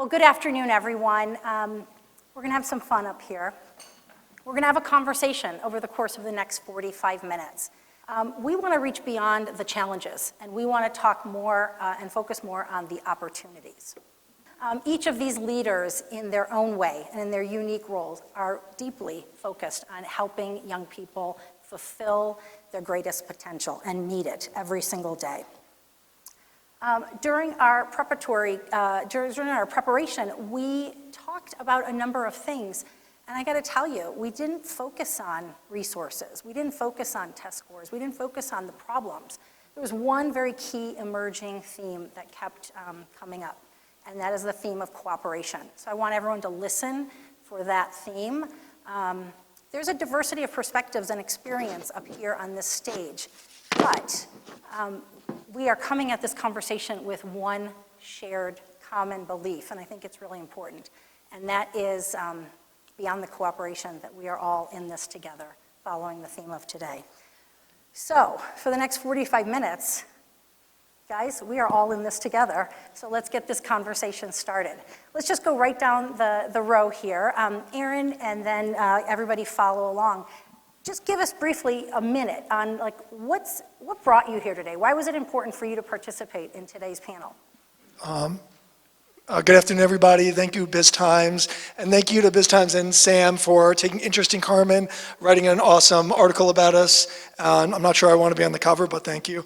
Well, good afternoon, everyone. We're going to have some fun up here. We're going to have a conversation over the course of the next 45 minutes. We want to reach beyond the challenges, and we want to talk more and focus more on the opportunities. Each of these leaders, in their own way and in their unique roles, are deeply focused on helping young people fulfill their greatest potential and meet it every single day. During our preparation, we talked about a number of things, and I got to tell you, we didn't focus on resources, we didn't focus on test scores, we didn't focus on the problems. There was one very key emerging theme that kept coming up, and that is the theme of cooperation. So I want everyone to listen for that theme. There's a diversity of perspectives and experience up here on this stage, but we are coming at this conversation with one shared common belief, and I think it's really important, and that is beyond the cooperation, that we are all in this together, following the theme of today. So, for the next 45 minutes, guys, we are all in this together, so let's get this conversation started. Let's just go right down the row here. Aaron, and then everybody follow along. Just give us briefly a minute on what brought you here today? Why was it important for you to participate in today's panel? Good afternoon, everybody. Thank you, BizTimes, and thank you to BizTimes and Sam for taking interest in Carmen, writing an awesome article about us. I'm not sure I want to be on the cover, but thank you.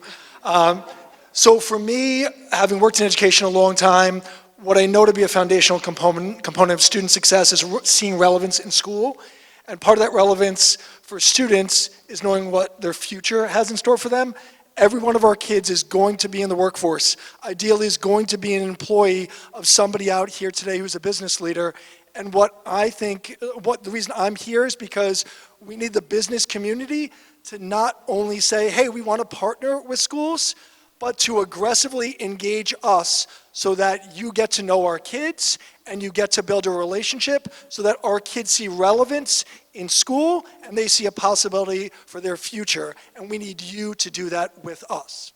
So for me, having worked in education a long time, what I know to be a foundational component of student success is seeing relevance in school. And part of that relevance for students is knowing what their future has in store for them. Every one of our kids is going to be in the workforce. Ideally is going to be an employee of somebody out here today who's a business leader. And what I think, the reason I'm here is because we need the business community to not only say, hey, we want to partner with schools, but to aggressively engage us so that you get to know our kids and you get to build a relationship so that our kids see relevance in school and they see a possibility for their future. And we need you to do that with us.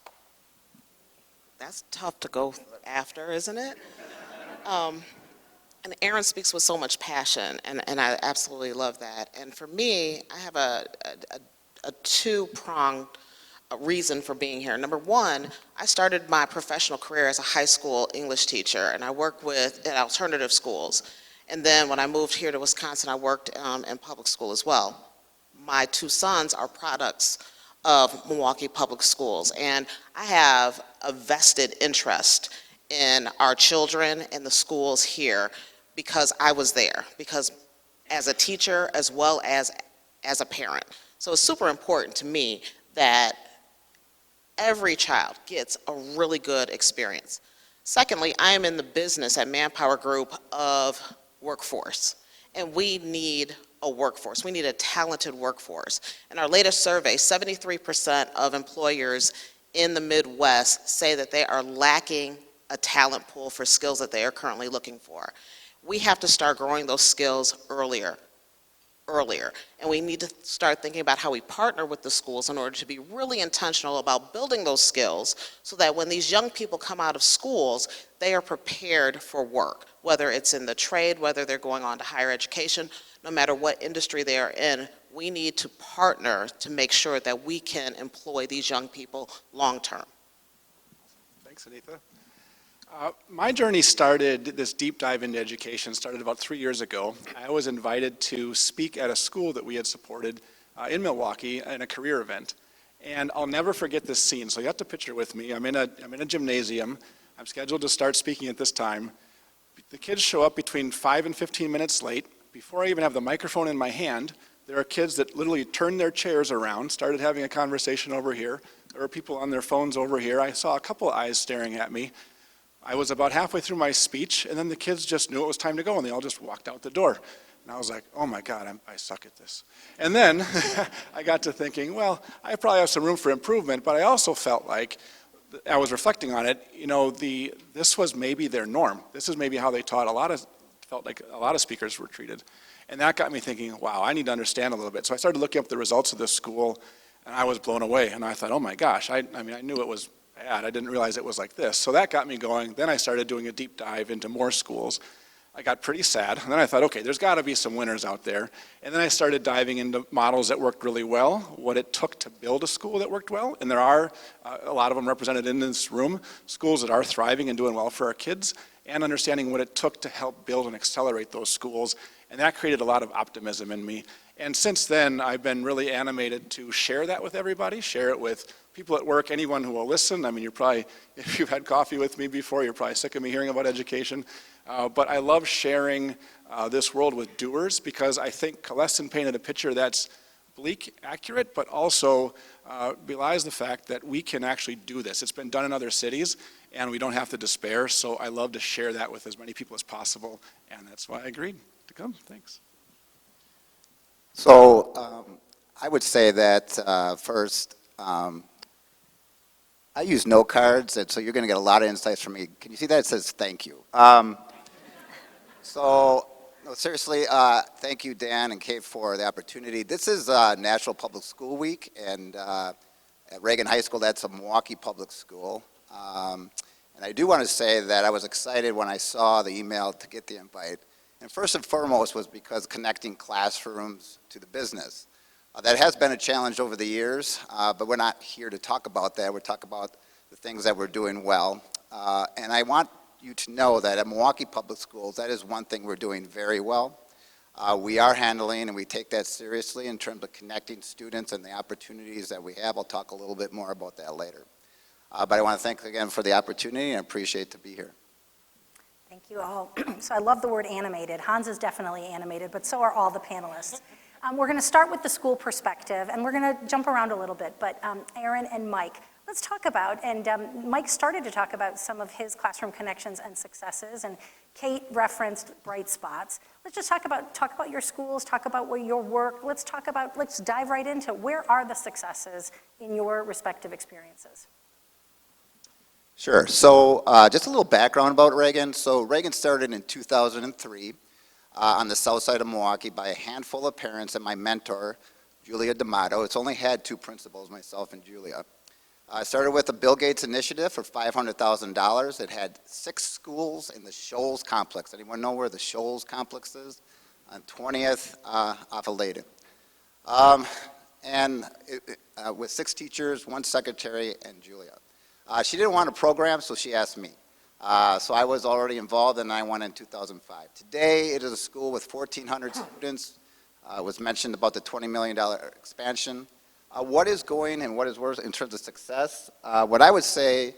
That's tough to go after, isn't it? And Aaron speaks with so much passion, and I absolutely love that. And for me, I have a two-pronged reason for being here. Number one, I started my professional career as a high school English teacher, and I worked with in alternative schools. And then when I moved here to Wisconsin, I worked in public school as well. My two sons are products of Milwaukee public schools, and I have a vested interest in our children and the schools here because I was there, because as a teacher as well as a parent. So it's super important to me that every child gets a really good experience. Secondly, I am in the business at ManpowerGroup of workforce, and we need a workforce. We need a talented workforce. In our latest survey, 73% of employers in the Midwest say that they are lacking a talent pool for skills that they are currently looking for. We have to start growing those skills earlier. And we need to start thinking about how we partner with the schools in order to be really intentional about building those skills so that when these young people come out of schools, they are prepared for work, whether it's in the trade, whether they're going on to higher education, no matter what industry they are in. We need to partner to make sure that we can employ these young people long term. Thanks, Syneathia. My journey started, this deep dive into education started about 3 years ago. I was invited to speak at a school that we had supported in Milwaukee in a career event. And I'll never forget this scene. So you have to picture with me. I'm in a gymnasium. I'm scheduled to start speaking at this time. The kids show up between 5 and 15 minutes late. Before I even have the microphone in my hand, there are kids that literally turned their chairs around, started having a conversation over here. There were people on their phones over here. I saw a couple eyes staring at me. I was about halfway through my speech, and then the kids just knew it was time to go, and they all just walked out the door. And I was like, oh my God, I suck at this. And then I got to thinking, well, I probably have some room for improvement, but I also felt like, I was reflecting on it, this was maybe their norm. This is maybe how they taught. Felt like a lot of speakers were treated. And that got me thinking, wow, I need to understand a little bit. So I started looking up the results of this school, and I was blown away. And I thought, oh my gosh, I knew it was bad. I didn't realize it was like this. So that got me going. Then I started doing a deep dive into more schools. I got pretty sad, and then I thought, okay, there's got to be some winners out there. And then I started diving into models that worked really well, what it took to build a school that worked well, and there are a lot of them represented in this room, schools that are thriving and doing well for our kids, and understanding what it took to help build and accelerate those schools, and that created a lot of optimism in me. And since then, I've been really animated to share that with everybody, share it with people at work, anyone who will listen. I mean, you're probably, if you've had coffee with me before, you're probably sick of me hearing about education. But I love sharing this world with doers because I think Colestin painted a picture that's bleak, accurate, but also belies the fact that we can actually do this. It's been done in other cities, and we don't have to despair. So I love to share that with as many people as possible, and that's why I agreed to come. Thanks. So I would say that first, I use note cards, and so you're going to get a lot of insights from me. Can you see that? It says thank you. So, no, seriously, thank you, Dan and Kate, for the opportunity. This is National Public School Week, and at Reagan High School, that's a Milwaukee public school. And I do want to say that I was excited when I saw the email to get the invite. And first and foremost was because connecting classrooms to the business. That has been a challenge over the years, but we're not here to talk about that. We're talking about the things that we're doing well. And I want you to know that at Milwaukee Public Schools, that is one thing we're doing very well. We are handling, and we take that seriously in terms of connecting students and the opportunities that we have. I'll talk a little bit more about that later. But I want to thank again for the opportunity and appreciate to be here. Thank you all. So I love the word animated. Hans is definitely animated, but so are all the panelists. We're going to start with the school perspective, and we're going to jump around a little bit. But Aaron and Mike, let's talk about, and Mike started to talk about some of his classroom connections and successes, and Kate referenced bright spots. Let's just talk about your schools, talk about where your work. Let's dive right into where are the successes in your respective experiences. Sure. So just a little background about Reagan. So Reagan started in 2003 on the south side of Milwaukee by a handful of parents and my mentor, Julia D'Amato. It's only had two principals, myself and Julia. I started with a Bill Gates initiative for $500,000. It had 6 schools in the Shoals complex. Anyone know where the Shoals complex is? On 20th off of Layden. With 6 teachers, 1 secretary, and Julia. She didn't want a program, so she asked me. So I was already involved, and I went in 2005. Today, it is a school with 1,400 students. It was mentioned about the $20 million expansion. What is going and what is worse in terms of success? What I would say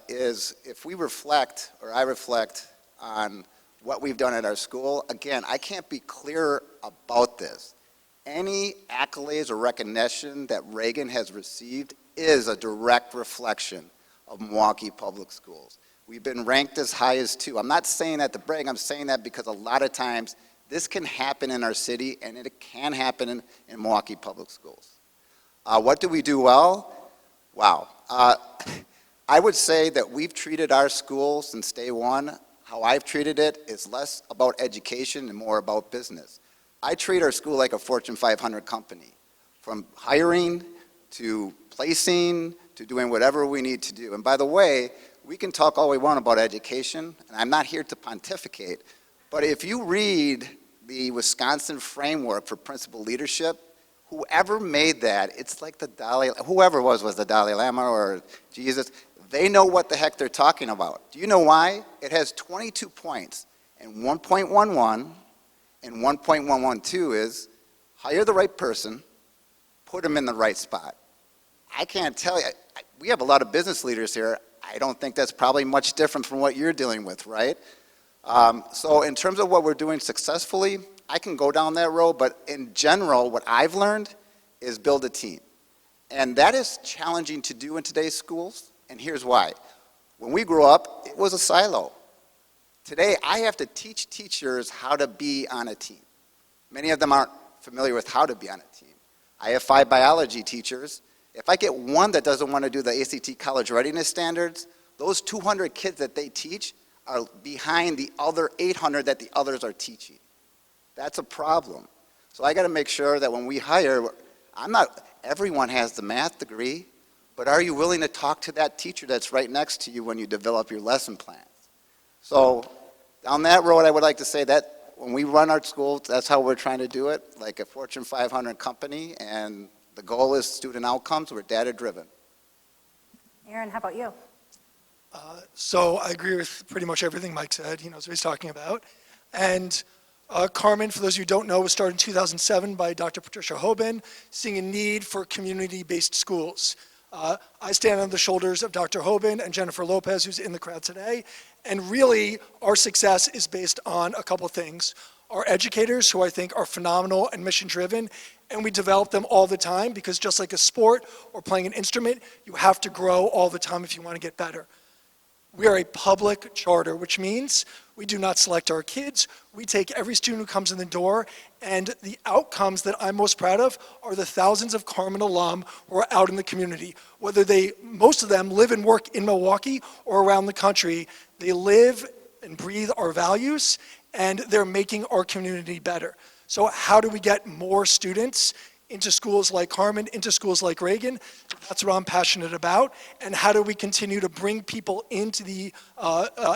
is if we reflect, or I reflect on what we've done at our school, again, I can't be clearer about this. Any accolades or recognition that Reagan has received is a direct reflection of Milwaukee Public Schools. We've been ranked as high as 2. I'm not saying that to brag, I'm saying that because a lot of times this can happen in our city and it can happen in Milwaukee Public Schools. What do we do well? Wow. I would say that we've treated our school since day one. How I've treated it is less about education and more about business. I treat our school like a Fortune 500 company, from hiring to placing to doing whatever we need to do. And by the way, we can talk all we want about education, and I'm not here to pontificate, but if you read the Wisconsin framework for principal leadership, whoever made that, it's like whoever was the Dalai Lama or Jesus, they know what the heck they're talking about. Do you know why? It has 22 points, and 1.11 and 1.112 is hire the right person, put them in the right spot. I can't tell you, we have a lot of business leaders here. I don't think that's probably much different from what you're dealing with, right? So in terms of what we're doing successfully, I can go down that road, but in general, what I've learned is build a team. And that is challenging to do in today's schools, and here's why. When we grew up, it was a silo. Today, I have to teach teachers how to be on a team. Many of them aren't familiar with how to be on a team. I have 5 biology teachers. If I get one that doesn't want to do the ACT college readiness standards, those 200 kids that they teach are behind the other 800 that the others are teaching. That's a problem. So I got to make sure that when we hire, everyone has the math degree, but are you willing to talk to that teacher that's right next to you when you develop your lesson plans? So down that road, I would like to say that when we run our schools, that's how we're trying to do it, like a Fortune 500 company, and the goal is student outcomes. We're data-driven. Aaron, how about you? So I agree with pretty much everything Mike said. He knows what he's talking about. And Carmen, for those of you who don't know, was started in 2007 by Dr. Patricia Hoban, seeing a need for community-based schools. I stand on the shoulders of Dr. Hoban and Jennifer Lopez, who's in the crowd today. And really, our success is based on a couple things. Our educators, who I think are phenomenal and mission-driven, and we develop them all the time because just like a sport or playing an instrument, you have to grow all the time if you want to get better. We are a public charter, which means we do not select our kids. We take every student who comes in the door, and the outcomes that I'm most proud of are the thousands of Carmen alum who are out in the community. Whether most of them live and work in Milwaukee or around the country, they live and breathe our values, and they're making our community better. So how do we get more students into schools like Carmen, into schools like Reagan? That's what I'm passionate about. And how do we continue to bring people into the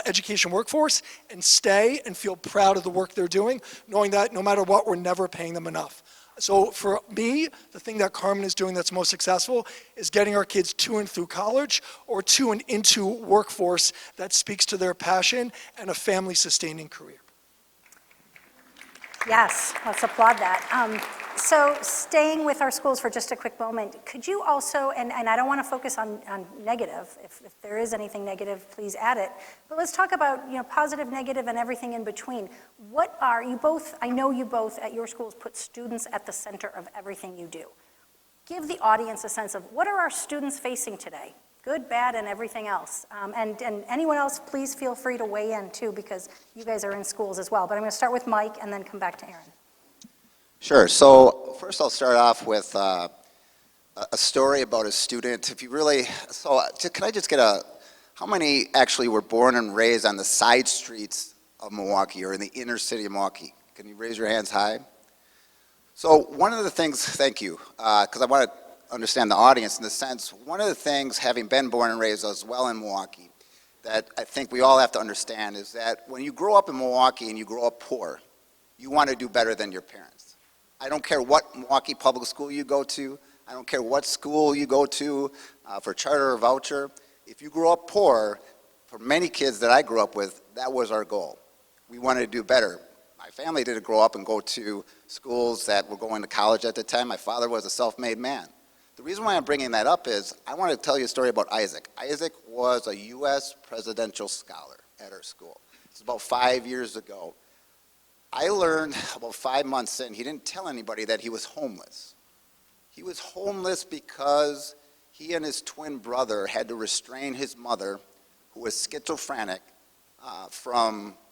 education workforce and stay and feel proud of the work they're doing, knowing that no matter what, we're never paying them enough. So for me, the thing that Carmen is doing that's most successful is getting our kids to and through college or to and into workforce that speaks to their passion and a family-sustaining career. Yes, let's applaud that. So staying with our schools for just a quick moment, could you also, and I don't want to focus on negative, if there is anything negative, please add it, but let's talk about positive, negative, and everything in between. What are you both, I know you both at your schools put students at the center of everything you do. Give the audience a sense of what are our students facing today? Good, bad, and everything else. And anyone else, please feel free to weigh in too, because you guys are in schools as well. But I'm going to start with Mike and then come back to Aaron. Sure. So first I'll start off with a story about a student. If you really, can I just get how many actually were born and raised on the side streets of Milwaukee or in the inner city of Milwaukee? Can you raise your hands high? So one of the things, thank you, because I want to understand the audience in the sense, one of the things, having been born and raised as well in Milwaukee, that I think we all have to understand is that when you grow up in Milwaukee and you grow up poor, you want to do better than your parents. I don't care what Milwaukee public school you go to, I don't care what school you go to for charter or voucher. If you grow up poor, for many kids that I grew up with, that was our goal. We wanted to do better. My family didn't grow up and go to schools that were going to college at the time. My father was a self-made man. The reason why I'm bringing that up is I want to tell you a story about Isaac. Isaac was a U.S. presidential scholar at our school. It's about 5 years ago. I learned about 5 months in, he didn't tell anybody that he was homeless. He was homeless because he and his twin brother had to restrain his mother, who was schizophrenic,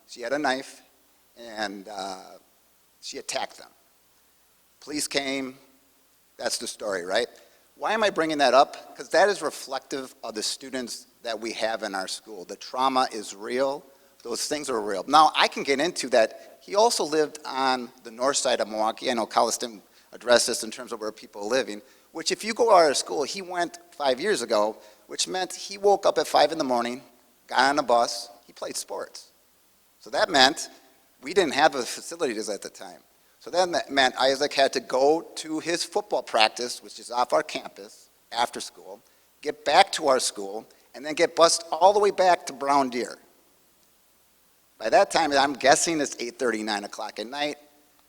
she had a knife, and she attacked them. Police came. That's the story, right? Why am I bringing that up? Because that is reflective of the students that we have in our school. The trauma is real. Those things are real. Now, I can get into that. He also lived on the north side of Milwaukee. I know Collis didn't address this in terms of where people are living, which if you go to our school, he went 5 years ago, which meant he woke up at 5 in the morning, got on a bus, he played sports. So that meant we didn't have the facilities at the time. So that meant Isaac had to go to his football practice, which is off our campus, after school, get back to our school, and then get bused all the way back to Brown Deer. By that time, I'm guessing it's 8:30, 9 o'clock at night.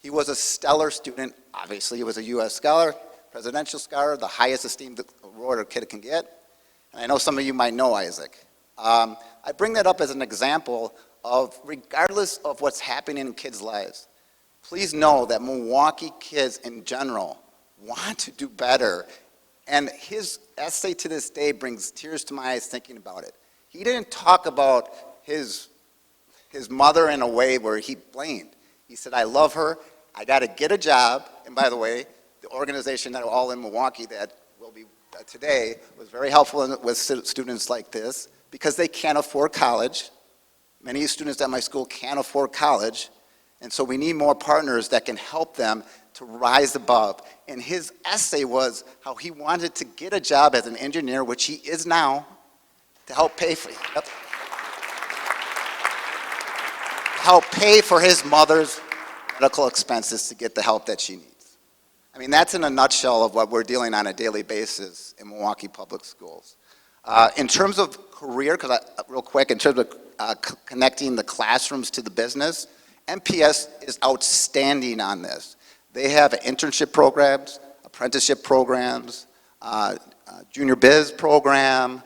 He was a stellar student. Obviously, he was a U.S. scholar, presidential scholar, the highest esteemed award a kid can get. And I know some of you might know Isaac. I bring that up as an example of, regardless of what's happening in kids' lives, please know that Milwaukee kids in general want to do better. And his essay to this day brings tears to my eyes thinking about it. He didn't talk about his mother in a way where he blamed. He said, I love her, I got to get a job. And by the way, the organization that are all in Milwaukee that will be today was very helpful with students like this because they can't afford college. Many students at my school can't afford college. And so we need more partners that can help them to rise above. And his essay was how he wanted to get a job as an engineer, which he is now, to help pay for, help pay for his mother's medical expenses to get the help that she needs. I mean, that's in a nutshell of what we're dealing on a daily basis in Milwaukee Public Schools. In terms of career, real quick, in terms of connecting the classrooms to the business, MPS is outstanding on this. They have internship programs, apprenticeship programs, junior biz program.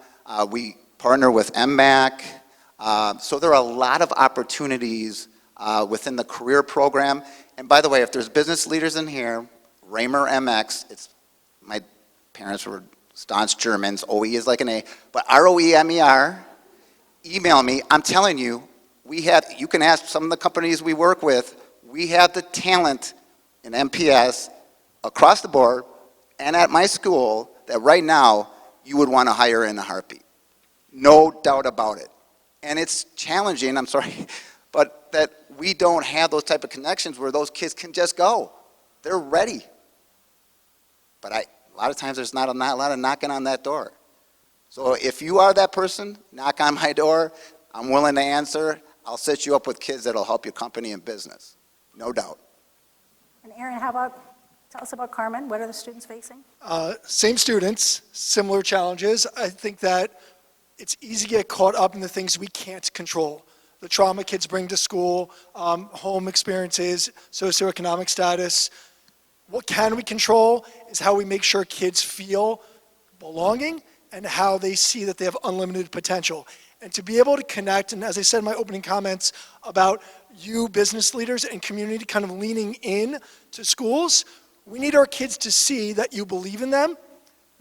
We partner with MMAC. So there are a lot of opportunities within the career program. And by the way, if there's business leaders in here, Roemer MX, my parents were staunch Germans, OE is like an A, but ROEMER, email me. I'm telling you, you can ask some of the companies we work with, we have the talent in MPS across the board and at my school that right now you would want to hire in a heartbeat. No doubt about it. And it's challenging, I'm sorry, but that we don't have those type of connections where those kids can just go. They're ready. But a lot of times there's not a lot of knocking on that door. So if you are that person, knock on my door. I'm willing to answer. I'll set you up with kids that'll help your company and business. No doubt. And Aaron, tell us about Carmen. What are the students facing? Same students, similar challenges. I think that it's easy to get caught up in the things we can't control. The trauma kids bring to school, home experiences, socioeconomic status. What can we control is how we make sure kids feel belonging and how they see that they have unlimited potential. And to be able to connect, and as I said in my opening comments about you business leaders and community kind of leaning in to schools, we need our kids to see that you believe in them,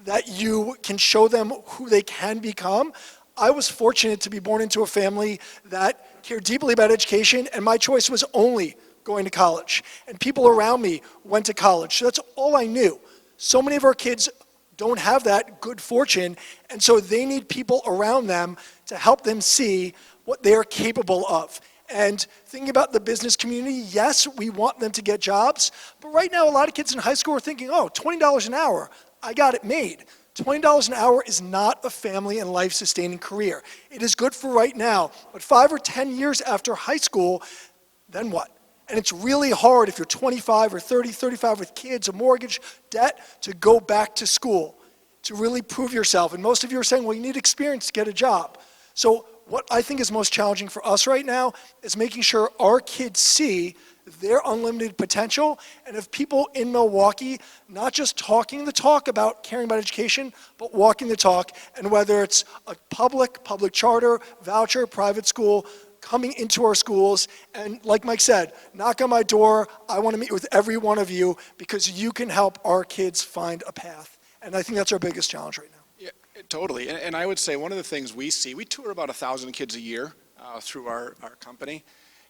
that you can show them who they can become. I was fortunate to be born into a family that cared deeply about education, and my choice was only going to college. And people around me went to college, so that's all I knew. So many of our kids don't have that good fortune, and so they need people around them to help them see what they are capable of. And thinking about the business community, yes, we want them to get jobs, but right now a lot of kids in high school are thinking, oh, $20 an hour, I got it made. $20 an hour is not a family and life-sustaining career. It is good for right now, but 5 or 10 years after high school, then what? And it's really hard if you're 25 or 30, 35 with kids, a mortgage, debt, to go back to school, to really prove yourself. And most of you are saying, well, you need experience to get a job. So what I think is most challenging for us right now is making sure our kids see their unlimited potential, and if people in Milwaukee, not just talking the talk about caring about education, but walking the talk, and whether it's a public charter, voucher, private school, coming into our schools, and like Mike said, knock on my door. I want to meet with every one of you because you can help our kids find a path. And I think that's our biggest challenge right now. Yeah, totally. And I would say one of the things we see, we tour about 1,000 kids a year through our company.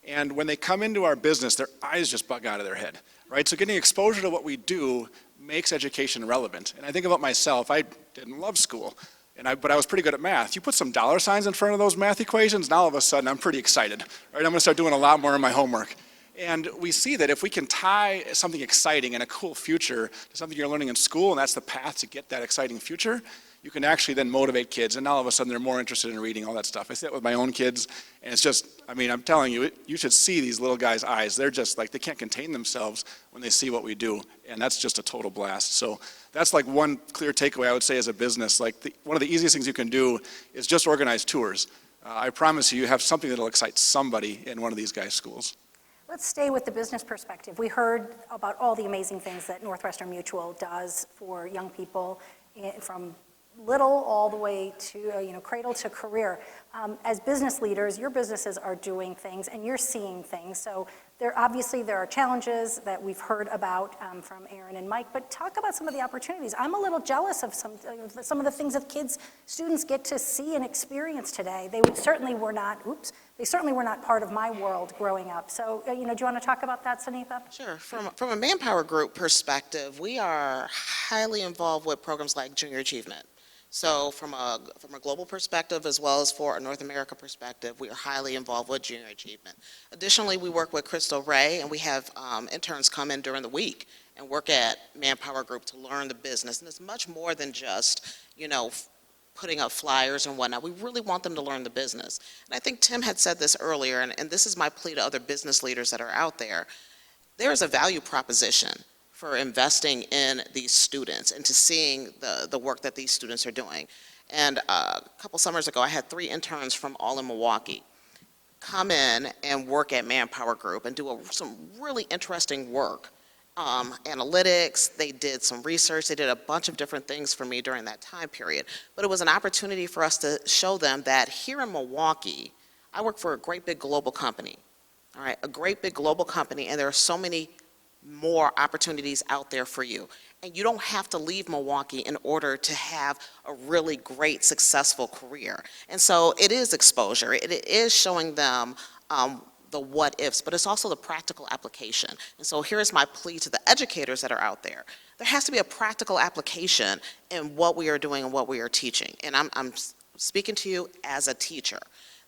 And when they come into our business, their eyes just bug out of their head, right? So getting exposure to what we do makes education relevant. And I think about myself, I didn't love school. But I was pretty good at math. You put some dollar signs in front of those math equations, and all of a sudden I'm pretty excited. Right? I'm going to start doing a lot more of my homework. And we see that if we can tie something exciting and a cool future to something you're learning in school, and that's the path to get that exciting future, you can actually then motivate kids, and all of a sudden they're more interested in reading, all that stuff. I see that with my own kids, and it's just, I mean, I'm telling you, you should see these little guys' eyes. They're just like, they can't contain themselves when they see what we do, and that's just a total blast. So that's like one clear takeaway I would say as a business. Like one of the easiest things you can do is just organize tours. I promise you have something that'll excite somebody in one of these guys' schools. Let's stay with the business perspective. We heard about all the amazing things that Northwestern Mutual does for young people from little all the way to, cradle to career. As business leaders, your businesses are doing things and you're seeing things. So there are challenges that we've heard about from Aaron and Mike, but talk about some of the opportunities. I'm a little jealous of some of the things that students get to see and experience today. They certainly were not part of my world growing up. So, do you want to talk about that, Syneathia? Sure. From a ManpowerGroup perspective, we are highly involved with programs like Junior Achievement. So from a global perspective as well as for a North America perspective, we are highly involved with Junior Achievement. Additionally, we work with Crystal Ray, and we have interns come in during the week and work at ManpowerGroup to learn the business. And it's much more than just, putting up flyers and whatnot. We really want them to learn the business. And I think Tim had said this earlier, and this is my plea to other business leaders that are out there. There is a value proposition for investing in these students and to seeing the work that these students are doing. And a couple summers ago, I had 3 interns from all in Milwaukee come in and work at ManpowerGroup and do some really interesting work. Analytics, they did some research, they did a bunch of different things for me during that time period. But it was an opportunity for us to show them that here in Milwaukee, I work for a great big global company, all right, a great big global company, and there are so many more opportunities out there for you. And you don't have to leave Milwaukee in order to have a really great, successful career. And so it is exposure. It is showing them the what ifs, but it's also the practical application. And so here's my plea to the educators that are out there. There has to be a practical application in what we are doing and what we are teaching. And I'm speaking to you as a teacher.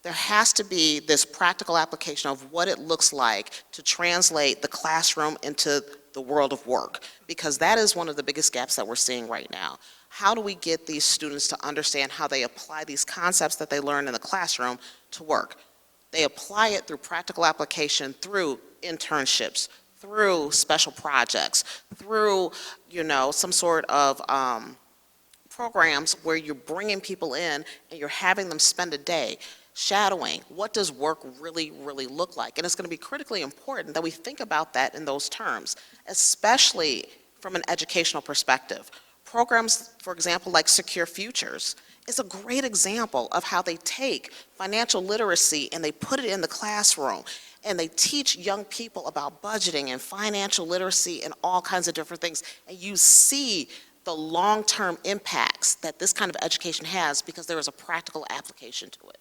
There has to be this practical application of what it looks like to translate the classroom into the world of work, because that is one of the biggest gaps that we're seeing right now. How do we get these students to understand how they apply these concepts that they learn in the classroom to work? They apply it through practical application, through internships, through special projects, through, some sort of programs where you're bringing people in and you're having them spend a day shadowing. What does work really, really look like? And it's going to be critically important that we think about that in those terms, especially from an educational perspective. Programs, for example, like Secure Futures, is a great example of how they take financial literacy and they put it in the classroom and they teach young people about budgeting and financial literacy and all kinds of different things. And you see the long-term impacts that this kind of education has because there is a practical application to it.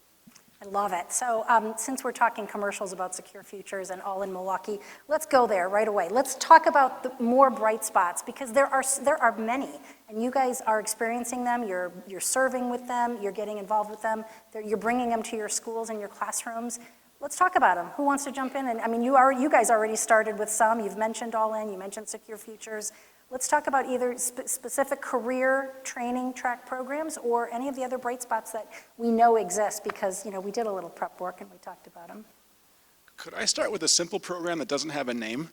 I love it. So since we're talking commercials about Secure Futures and all in Milwaukee, let's go there right away. Let's talk about the more bright spots, because there are many, and you guys are experiencing them. You're serving with them. You're getting involved with them. You're bringing them to your schools and your classrooms. Let's talk about them. Who wants to jump in? And I mean, you guys already started with some. You've mentioned All In. You mentioned Secure Futures. Let's talk about either specific career training track programs or any of the other bright spots that we know exist, because we did a little prep work and we talked about them. Could I start with a simple program that doesn't have a name?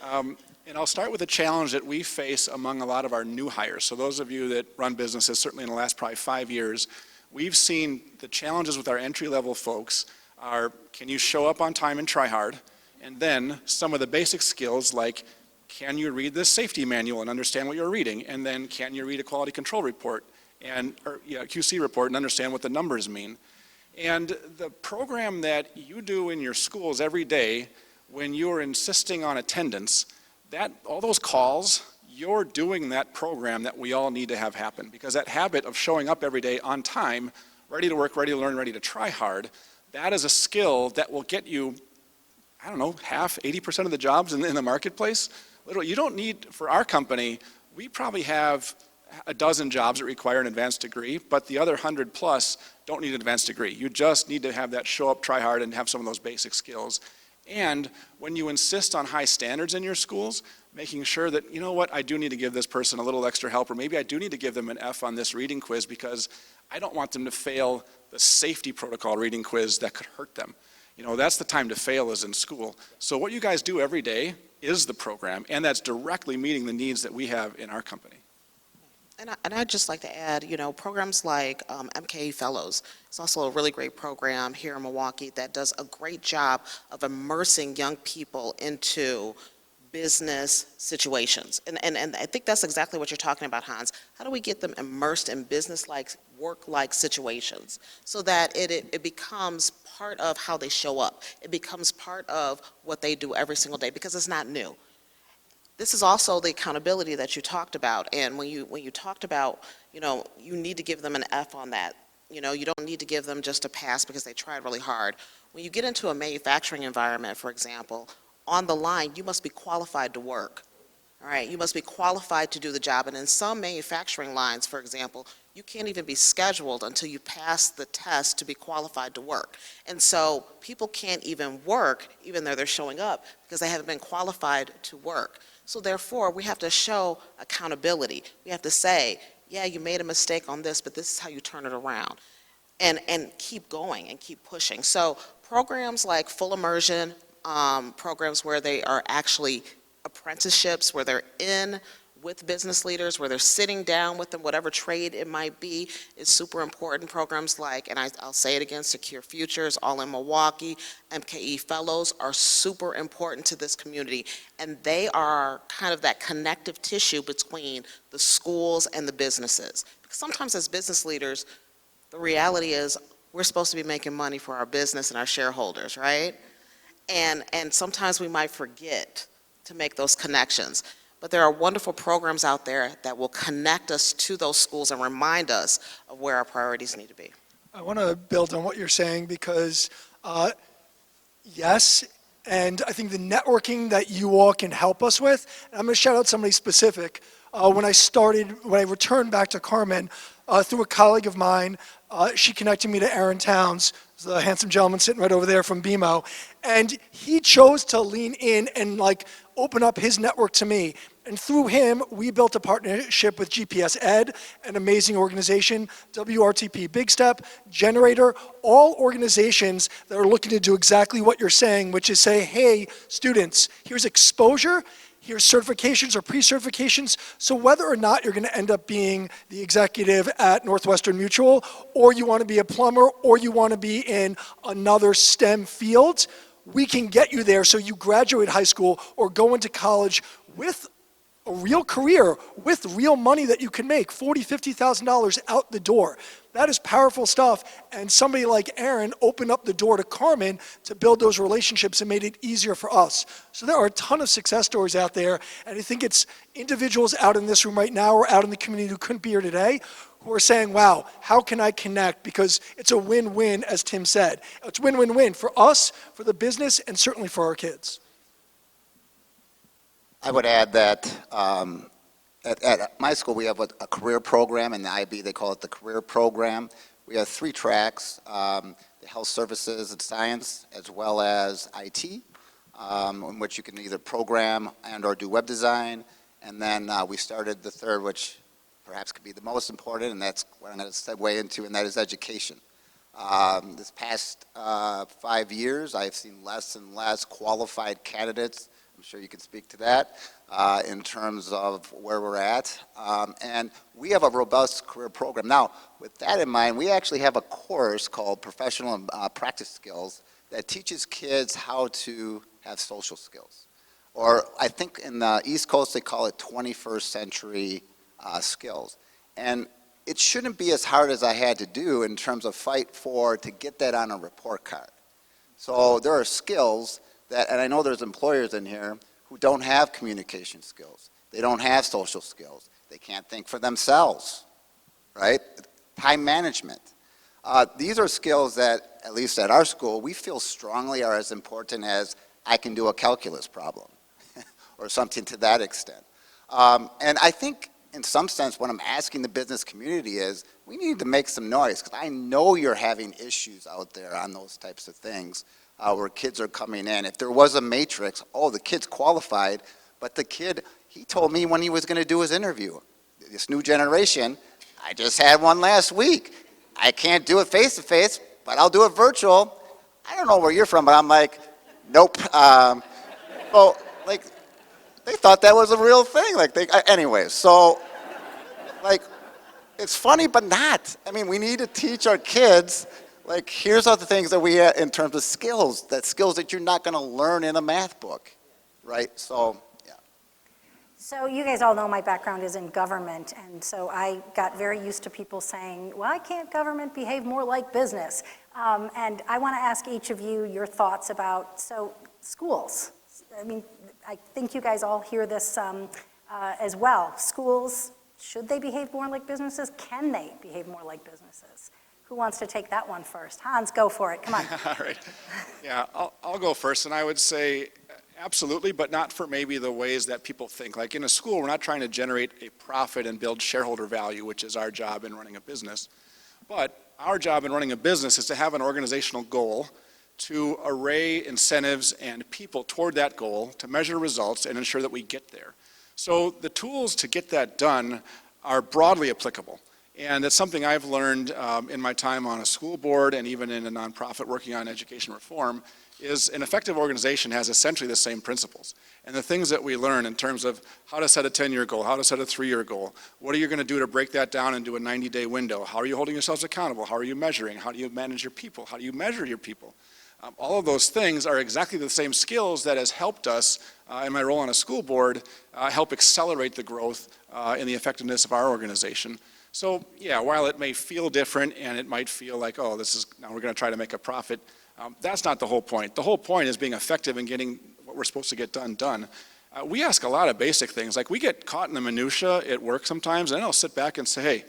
And I'll start with a challenge that we face among a lot of our new hires. So those of you that run businesses, certainly in the last probably 5 years, we've seen the challenges with our entry-level folks are, can you show up on time and try hard? And then some of the basic skills like, can you read this safety manual and understand what you're reading? And then can you read a quality control report or QC report and understand what the numbers mean? And the program that you do in your schools every day when you're insisting on attendance, all those calls, you're doing that program that we all need to have happen, because that habit of showing up every day on time, ready to work, ready to learn, ready to try hard, that is a skill that will get you, 80% of the jobs in the marketplace. Literally, you don't need, for our company, we probably have a dozen jobs that require an advanced degree, but the other 100 plus don't need an advanced degree. You just need to have that show up, try hard, and have some of those basic skills. And when you insist on high standards in your schools, making sure that, I do need to give this person a little extra help, or maybe I do need to give them an F on this reading quiz because I don't want them to fail the safety protocol reading quiz that could hurt them. That's the time to fail, is in school. So what you guys do every day is the program, and that's directly meeting the needs that we have in our company. And I'd just like to add, programs like MKE Fellows. It's also a really great program here in Milwaukee that does a great job of immersing young people into business situations. And I think that's exactly what you're talking about, Hans. How do we get them immersed in business-like, work-like situations so that it becomes part of how they show up? It becomes part of what they do every single day, because it's not new. This is also the accountability that you talked about, and when you talked about, you need to give them an F on that. You don't need to give them just a pass because they tried really hard. When you get into a manufacturing environment, for example, on the line, you must be qualified to work. All right, you must be qualified to do the job, and in some manufacturing lines, for example, you can't even be scheduled until you pass the test to be qualified to work. And so people can't even work, even though they're showing up, because they haven't been qualified to work. So therefore, we have to show accountability. We have to say, yeah, you made a mistake on this, but this is how you turn it around. And keep going and keep pushing. So programs like full immersion, programs where they are actually apprenticeships, where they're in with business leaders, where they're sitting down with them, whatever trade it might be, is super important. Programs like, and I'll say it again, Secure Futures, all in Milwaukee, MKE Fellows are super important to this community, and they are kind of that connective tissue between the schools and the businesses. Because sometimes as business leaders, the reality is we're supposed to be making money for our business and our shareholders, right? And sometimes we might forget to make those connections. But there are wonderful programs out there that will connect us to those schools and remind us of where our priorities need to be. I want to build on what you're saying because, yes, and I think the networking that you all can help us with, and I'm going to shout out somebody specific. When I returned back to Carmen, through a colleague of mine, she connected me to Aaron Towns, the handsome gentleman sitting right over there from BMO, and he chose to lean in and open up his network to me. And through him, we built a partnership with GPS Ed, an amazing organization, WRTP Big Step, Generator, all organizations that are looking to do exactly what you're saying, which is say, hey, students, here's exposure, here's certifications or pre-certifications. So whether or not you're going to end up being the executive at Northwestern Mutual, or you want to be a plumber, or you want to be in another STEM field, we can get you there so you graduate high school or go into college with a real career, with real money that you can make, $40,000, $50,000 out the door. That is powerful stuff, and somebody like Aaron opened up the door to Carmen to build those relationships and made it easier for us. So there are a ton of success stories out there, and I think it's individuals out in this room right now or out in the community who couldn't be here today who are saying, wow, how can I connect? Because it's a win-win, as Tim said. It's win-win-win for us, for the business, and certainly for our kids. I would add that at my school, we have a career program. In the IB, they call it the career program. We have 3 tracks, the health services and science, as well as IT, in which you can either program and or do web design. And then we started the third, which perhaps could be the most important, and that's what I'm going to segue into, and that is education. This past 5 years, I've seen less and less qualified candidates. I'm sure you can speak to that in terms of where we're at. And we have a robust career program. Now, with that in mind, we actually have a course called Professional and Practice Skills that teaches kids how to have social skills. Or I think in the East Coast, they call it 21st century skills. And it shouldn't be as hard as I had to do in terms of fight for to get that on a report card. So there are skills that, and I know there's employers in here who don't have communication skills. They don't have social skills. They can't think for themselves, right? Time management. These are skills that, at least at our school, we feel strongly are as important as I can do a calculus problem or something to that extent. And I think in some sense what I'm asking the business community is we need to make some noise, because I know you're having issues out there on those types of things. Where kids are coming in. If there was a matrix, oh, the kid's qualified, but the kid, he told me when he was going to do his interview. This new generation, I just had one last week. I can't do it face-to-face, but I'll do it virtual. I don't know where you're from, but I'm like, nope. So, they thought that was a real thing. Anyways, so, it's funny, but not. I mean, we need to teach our kids. Here's all the things that we have in terms of skills that you're not going to learn in a math book, right? So, yeah. So you guys all know my background is in government, and so I got very used to people saying, why can't government behave more like business? And I want to ask each of you your thoughts about, schools. I mean, I think you guys all hear this as well. Schools, should they behave more like businesses? Can they behave more like businesses? Who wants to take that one first? Hans, go for it. Come on. All right. Yeah, I'll go first. And I would say, Absolutely, but not for maybe the ways that people think. Like in a school, we're not trying to generate a profit and build shareholder value, which is our job in running a business. But our job in running a business is to have an organizational goal to array incentives and people toward that goal to measure results and ensure that we get there. So the tools to get that done are broadly applicable. And it's something I've learned in my time on a school board and even in a nonprofit working on education reform, is an effective organization has essentially the same principles. And the things that we learn in terms of how to set a 10-year goal, how to set a 3-year goal, what are you going to do to break that down into a 90-day window? How are you holding yourselves accountable? How are you measuring? How do you manage your people? How do you measure your people? All of those things are exactly the same skills that has helped us, in my role on a school board, help accelerate the growth and the effectiveness of our organization. So yeah, while it may feel different and it might feel like, oh, now we're going to try to make a profit, that's not the whole point. The whole point is being effective in getting what we're supposed to get done. We ask a lot of basic things. Like we get caught in the minutia at work sometimes, and I'll sit back and say, hey,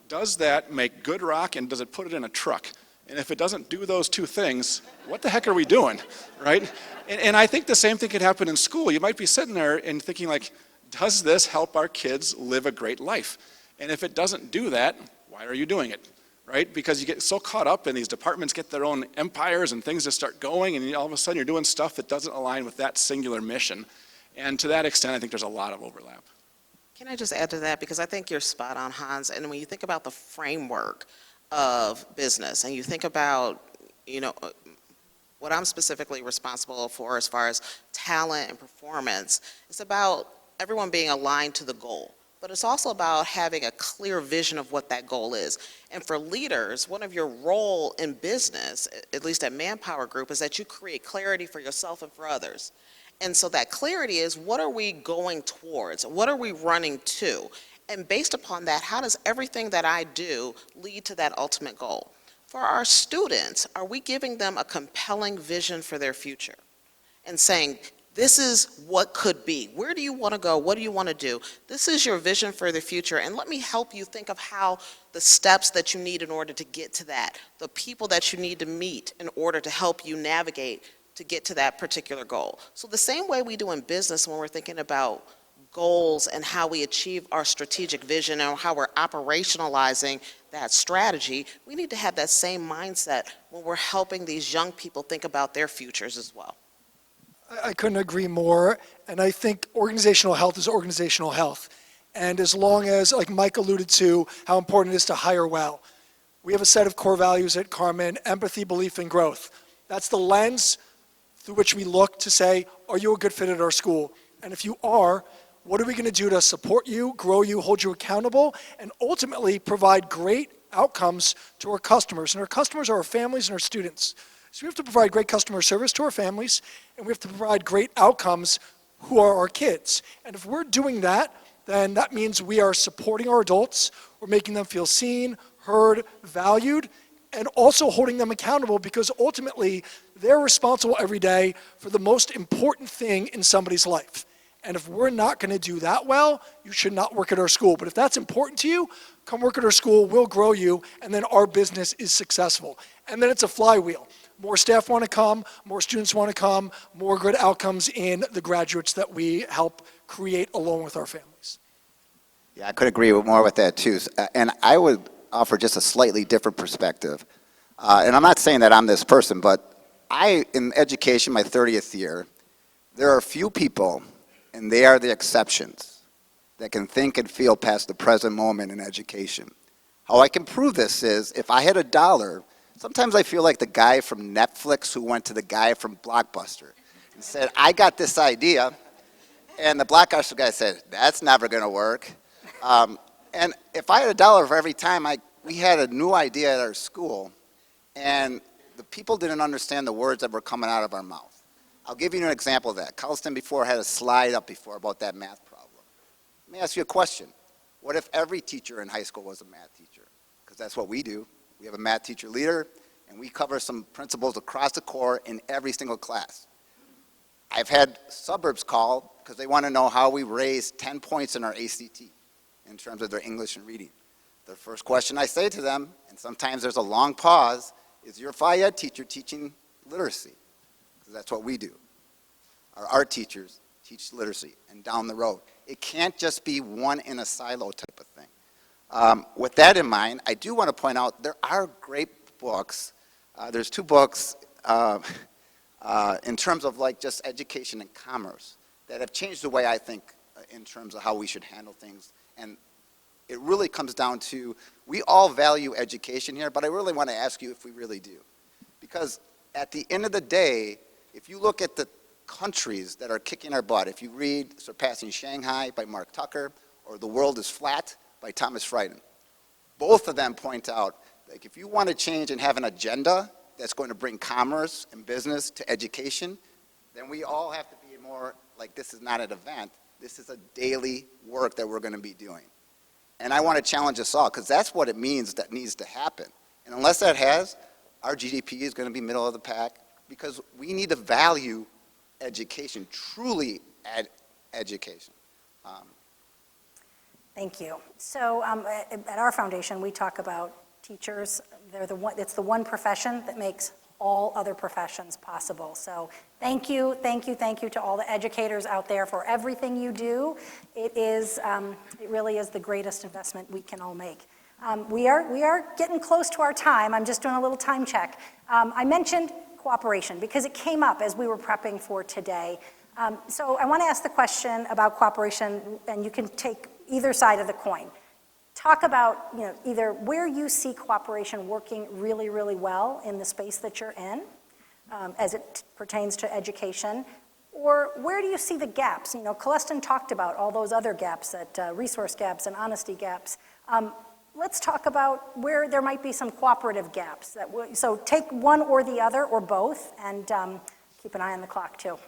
does that make good rock and does it put it in a truck? And if it doesn't do those two things, what the heck are we doing, right? And I think the same thing could happen in school. You might be sitting there and thinking like, does this help our kids live a great life? And if it doesn't do that, why are you doing it? Right? Because you get so caught up and these departments get their own empires and things just start going and all of a sudden you're doing stuff that doesn't align with that singular mission. And to that extent, I think there's a lot of overlap. Can I just add to that? Because I think you're spot on, Hans. And when you think about the framework of business and you think about, what I'm specifically responsible for as far as talent and performance, it's about everyone being aligned to the goal. But it's also about having a clear vision of what that goal is. And for leaders, one of your role in business, at least at ManpowerGroup, is that you create clarity for yourself and for others. And so that clarity is, what are we going towards? What are we running to? And based upon that, how does everything that I do lead to that ultimate goal? For our students, are we giving them a compelling vision for their future? And saying, this is what could be. Where do you want to go? What do you want to do? This is your vision for the future, and let me help you think of how the steps that you need in order to get to that, the people that you need to meet in order to help you navigate to get to that particular goal. So the same way we do in business when we're thinking about goals and how we achieve our strategic vision and how we're operationalizing that strategy, we need to have that same mindset when we're helping these young people think about their futures as well. I couldn't agree more, and I think organizational health is organizational health. And as long as, like Mike alluded to, how important it is to hire well. We have a set of core values at Carmen: empathy, belief, and growth. That's the lens through which we look to say, are you a good fit at our school? And if you are, what are we going to do to support you, grow you, hold you accountable, and ultimately provide great outcomes to our customers? And our customers are our families and our students. So we have to provide great customer service to our families, and we have to provide great outcomes who are our kids. And if we're doing that, then that means we are supporting our adults, we're making them feel seen, heard, valued, and also holding them accountable, because ultimately they're responsible every day for the most important thing in somebody's life. And if we're not going to do that well, you should not work at our school. But if that's important to you, come work at our school, we'll grow you, and then our business is successful. And then it's a flywheel. More staff want to come, more students want to come, more good outcomes in the graduates that we help create along with our families. Yeah, I could agree more with that too. And I would offer just a slightly different perspective. And I'm not saying that I'm this person, but in education, my 30th year, there are a few people, and they are the exceptions, that can think and feel past the present moment in education. How I can prove this is, if I had $1, sometimes I feel like the guy from Netflix who went to the guy from Blockbuster and said, I got this idea, and the Blockbuster guy said, that's never going to work. And if I had $1 for every time we had a new idea at our school, and the people didn't understand the words that were coming out of our mouth. I'll give you an example of that. Carlston before had a slide up before about that math problem. Let me ask you a question. What if every teacher in high school was a math teacher? Because that's what we do. We have a math teacher leader, and we cover some principles across the core in every single class. I've had suburbs call because they want to know how we raised 10 points in our ACT in terms of their English and reading. The first question I say to them, and sometimes there's a long pause, is your Phi Ed teacher teaching literacy? Because that's what we do. our art teachers teach literacy, and down the road. It can't just be one in a silo type of thing. With that in mind, I do want to point out there are great books. There's 2 books in terms of like just education and commerce that have changed the way I think in terms of how we should handle things. And it really comes down to, we all value education here, but I really want to ask you if we really do. Because at the end of the day, if you look at the countries that are kicking our butt, if you read Surpassing Shanghai by Mark Tucker or The World is Flat by Thomas Frieden, both of them point out, like, if you want to change and have an agenda that's going to bring commerce and business to education, then we all have to be more like, this is not an event, this is a daily work that we're going to be doing. And I want to challenge us all, because that's what it means that needs to happen. And unless that has, our GDP is going to be middle of the pack, because we need to value education, truly education. Thank you. So at our foundation, we talk about teachers. It's the one profession that makes all other professions possible. So thank you to all the educators out there for everything you do. It really is the greatest investment we can all make. We are getting close to our time. I'm just doing a little time check. I mentioned cooperation because it came up as we were prepping for today. So I want to ask the question about cooperation, and you can take either side of the coin. Talk about, either where you see cooperation working really, really well in the space that you're in, as it pertains to education, or where do you see the gaps? Celestin talked about all those other gaps, that resource gaps and honesty gaps. Let's talk about where there might be some cooperative gaps. So take one or the other, or both, and keep an eye on the clock, too.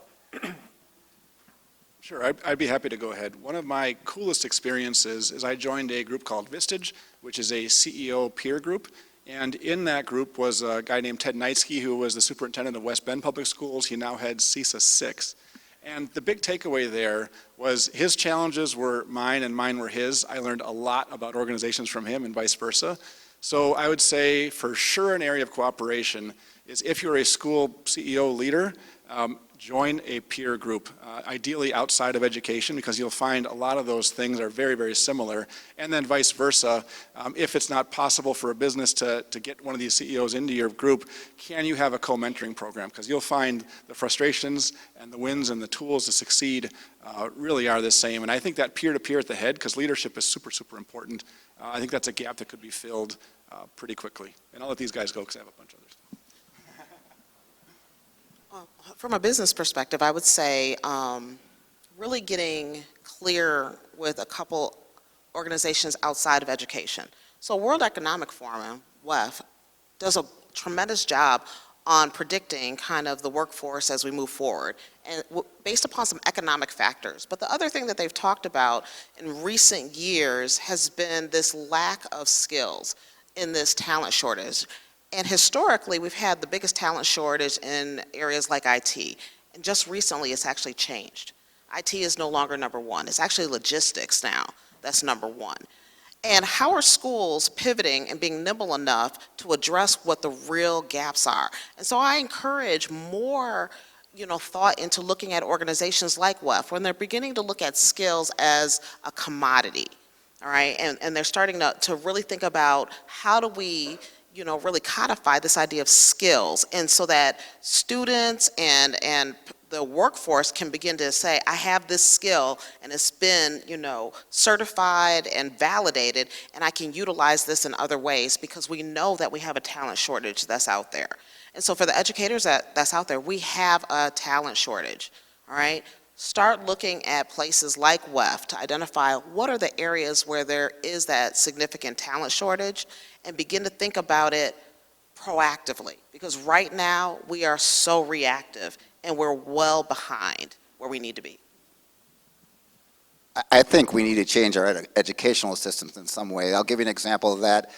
Sure, I'd be happy to go ahead. One of my coolest experiences is I joined a group called Vistage, which is a CEO peer group. And in that group was a guy named Ted Knightsky, who was the superintendent of West Bend Public Schools. He now heads CISA 6. And the big takeaway there was his challenges were mine and mine were his. I learned a lot about organizations from him and vice versa. So I would say for sure an area of cooperation is if you're a school CEO leader, join a peer group, ideally outside of education, because you'll find a lot of those things are very, very similar. And then vice versa, if it's not possible for a business to get one of these CEOs into your group, can you have a co-mentoring program? Because you'll find the frustrations and the wins and the tools to succeed really are the same. And I think that peer-to-peer at the head, because leadership is super, super important, I think that's a gap that could be filled pretty quickly. And I'll let these guys go because I have a bunch of others. From a business perspective, I would say really getting clear with a couple organizations outside of education. So World Economic Forum, WEF, does a tremendous job on predicting kind of the workforce as we move forward, and based upon some economic factors. But the other thing that they've talked about in recent years has been this lack of skills in this talent shortage. And historically, we've had the biggest talent shortage in areas like IT. And just recently, it's actually changed. IT is no longer number one. It's actually logistics now that's number one. And how are schools pivoting and being nimble enough to address what the real gaps are? And so I encourage more thought into looking at organizations like WEF when they're beginning to look at skills as a commodity, all right? And they're starting to really think about how do we really codify this idea of skills, and so that students and the workforce can begin to say, I have this skill and it's been, certified and validated, and I can utilize this in other ways because we know that we have a talent shortage that's out there. And so for the educators that's out there, we have a talent shortage, all right? Start looking at places like WEF to identify what are the areas where there is that significant talent shortage, and begin to think about it proactively. Because right now, we are so reactive, and we're well behind where we need to be. I think we need to change our educational systems in some way. I'll give you an example of that.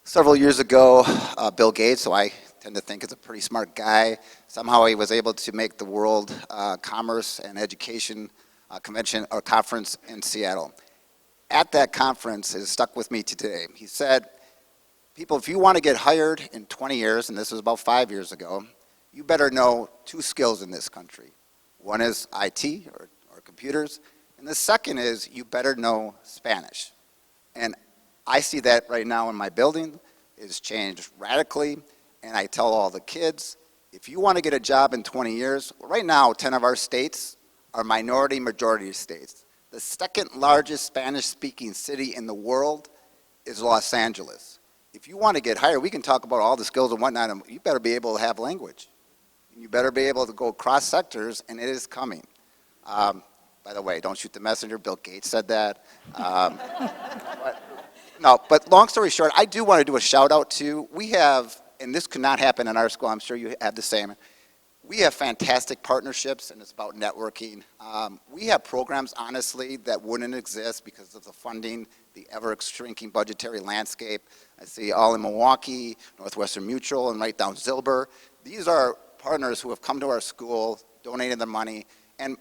Several years ago, Bill Gates, who I tend to think is a pretty smart guy, somehow he was able to make the World Commerce and Education Convention or Conference in Seattle. At that conference, it stuck with me today. He said, people, if you want to get hired in 20 years, and this was about 5 years ago, you better know 2 skills in this country. One is IT or computers, and the second is you better know Spanish. And I see that right now in my building. It's changed radically, and I tell all the kids, if you want to get a job in 20 years, right now 10 of our states are majority states. The second largest Spanish-speaking city in the world is Los Angeles. If you want to get hired, we can talk about all the skills and whatnot, and you better be able to have language. You better be able to go across sectors, and it is coming. By the way, don't shoot the messenger. Bill Gates said that. But long story short, I do want to do a shout out to, we have, and this could not happen in our school, I'm sure you have the same, we have fantastic partnerships, and it's about networking. We have programs, honestly, that wouldn't exist because of the funding, the ever-shrinking budgetary landscape. I see all in Milwaukee, Northwestern Mutual, and right down Zilber. These are partners who have come to our school, donated the money, and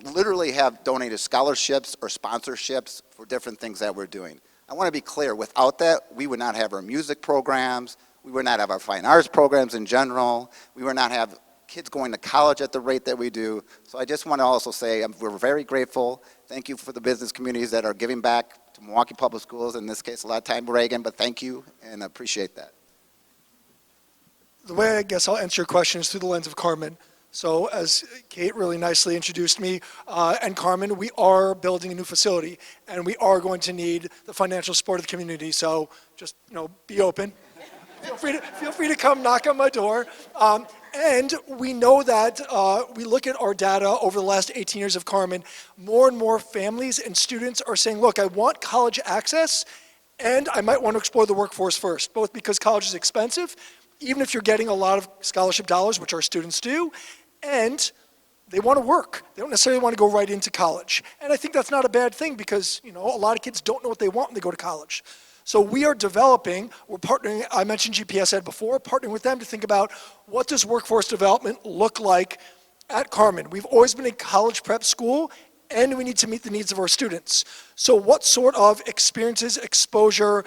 literally have donated scholarships or sponsorships for different things that we're doing. I want to be clear, without that, we would not have our music programs, we would not have our fine arts programs in general, we would not have kids going to college at the rate that we do. So I just want to also say we're very grateful. Thank you for the business communities that are giving back to Milwaukee Public Schools, in this case a lot of time Reagan, but thank you and appreciate that. The way I guess I'll answer your question is through the lens of Carmen. So as Kate really nicely introduced me, and Carmen, we are building a new facility, and we are going to need the financial support of the community. So just, be open. Feel free to come knock on my door. And we know that we look at our data over the last 18 years of Carmen, more and more families and students are saying, look, I want college access, and I might want to explore the workforce first, both because college is expensive, even if you're getting a lot of scholarship dollars, which our students do, and they want to work. They don't necessarily want to go right into college. And I think that's not a bad thing because, a lot of kids don't know what they want when they go to college. So we are developing, we're partnering, I mentioned GPS Ed before, partnering with them to think about what does workforce development look like at Carmen. We've always been a college prep school, and we need to meet the needs of our students. So what sort of experiences, exposure,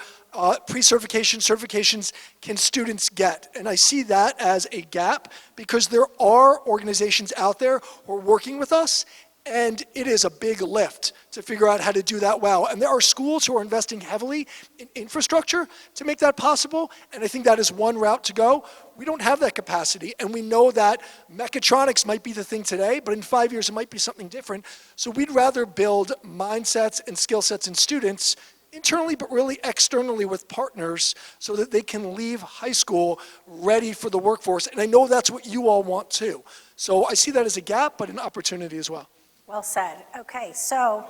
pre-certification, certifications can students get? And I see that as a gap because there are organizations out there who are working with us, and it is a big lift to figure out how to do that well. And there are schools who are investing heavily in infrastructure to make that possible, and I think that is one route to go. We don't have that capacity, and we know that mechatronics might be the thing today, but in 5 years it might be something different. So we'd rather build mindsets and skill sets in students internally, but really externally with partners so that they can leave high school ready for the workforce. And I know that's what you all want too. So I see that as a gap, but an opportunity as well. Well said. Okay, so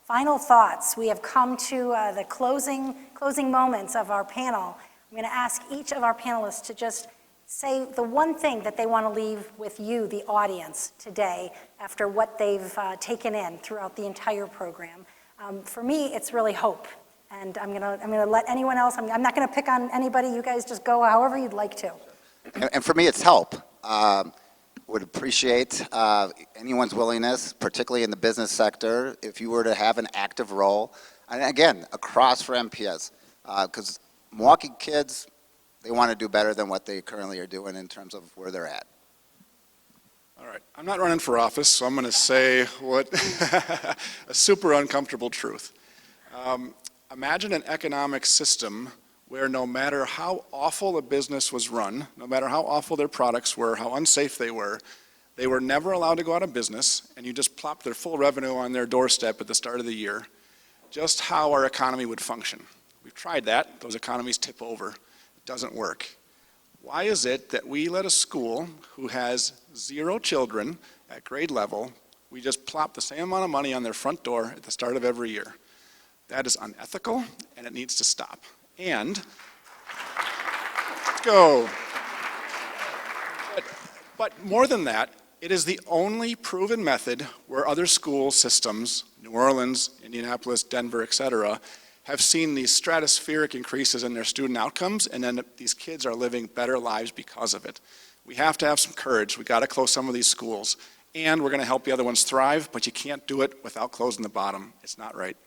final thoughts. We have come to the closing moments of our panel. I'm going to ask each of our panelists to just say the one thing that they want to leave with you, the audience, today after what they've taken in throughout the entire program. For me, it's really hope. And I'm gonna let anyone else, I'm not going to pick on anybody. You guys just go however you'd like to. And for me, it's help. Would appreciate anyone's willingness, particularly in the business sector, if you were to have an active role, and again, across for MPS, because Milwaukee kids, they want to do better than what they currently are doing in terms of where they're at. All right, I'm not running for office, so I'm going to say what a super uncomfortable truth. Imagine an economic system where no matter how awful a business was run, no matter how awful their products were, how unsafe they were never allowed to go out of business, and you just plop their full revenue on their doorstep at the start of the year, just how our economy would function. We've tried that. Those economies tip over. It doesn't work. Why is it that we let a school who has 0 children at grade level, we just plop the same amount of money on their front door at the start of every year? That is unethical, and it needs to stop. And, let's go. But more than that, it is the only proven method where other school systems, New Orleans, Indianapolis, Denver, et cetera, have seen these stratospheric increases in their student outcomes, and then these kids are living better lives because of it. We have to have some courage. We got to close some of these schools, and we're going to help the other ones thrive, but you can't do it without closing the bottom. It's not right.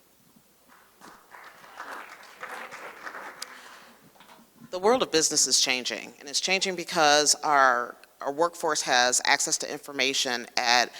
The world of business is changing, and it's changing because our workforce has access to information at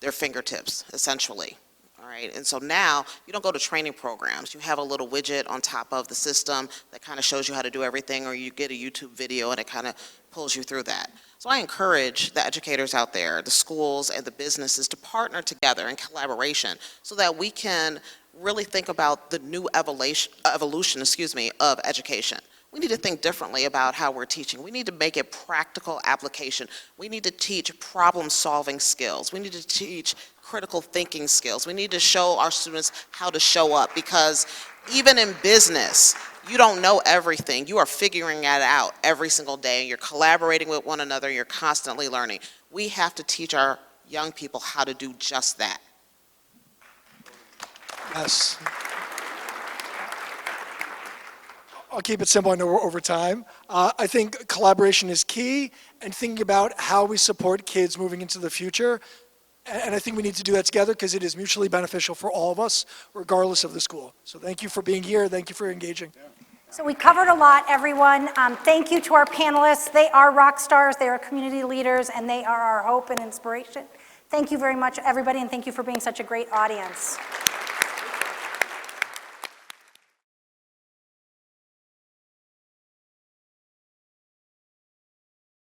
their fingertips, essentially. All right, and so now you don't go to training programs. You have a little widget on top of the system that kind of shows you how to do everything, or you get a YouTube video and it kind of pulls you through that. So I encourage the educators out there, the schools and the businesses to partner together in collaboration so that we can really think about the new evolution, of education. We need to think differently about how we're teaching. We need to make it practical application. We need to teach problem-solving skills. We need to teach critical thinking skills. We need to show our students how to show up, because even in business, you don't know everything. You are figuring it out every single day, and you're collaborating with one another, and you're constantly learning. We have to teach our young people how to do just that. Yes. I'll keep it simple. I know we're over time. I think collaboration is key, and thinking about how we support kids moving into the future. And I think we need to do that together because it is mutually beneficial for all of us, regardless of the school. So thank you for being here. Thank you for engaging. So we covered a lot, everyone. Thank you to our panelists. They are rock stars, they are community leaders, and they are our hope and inspiration. Thank you very much, everybody, and thank you for being such a great audience.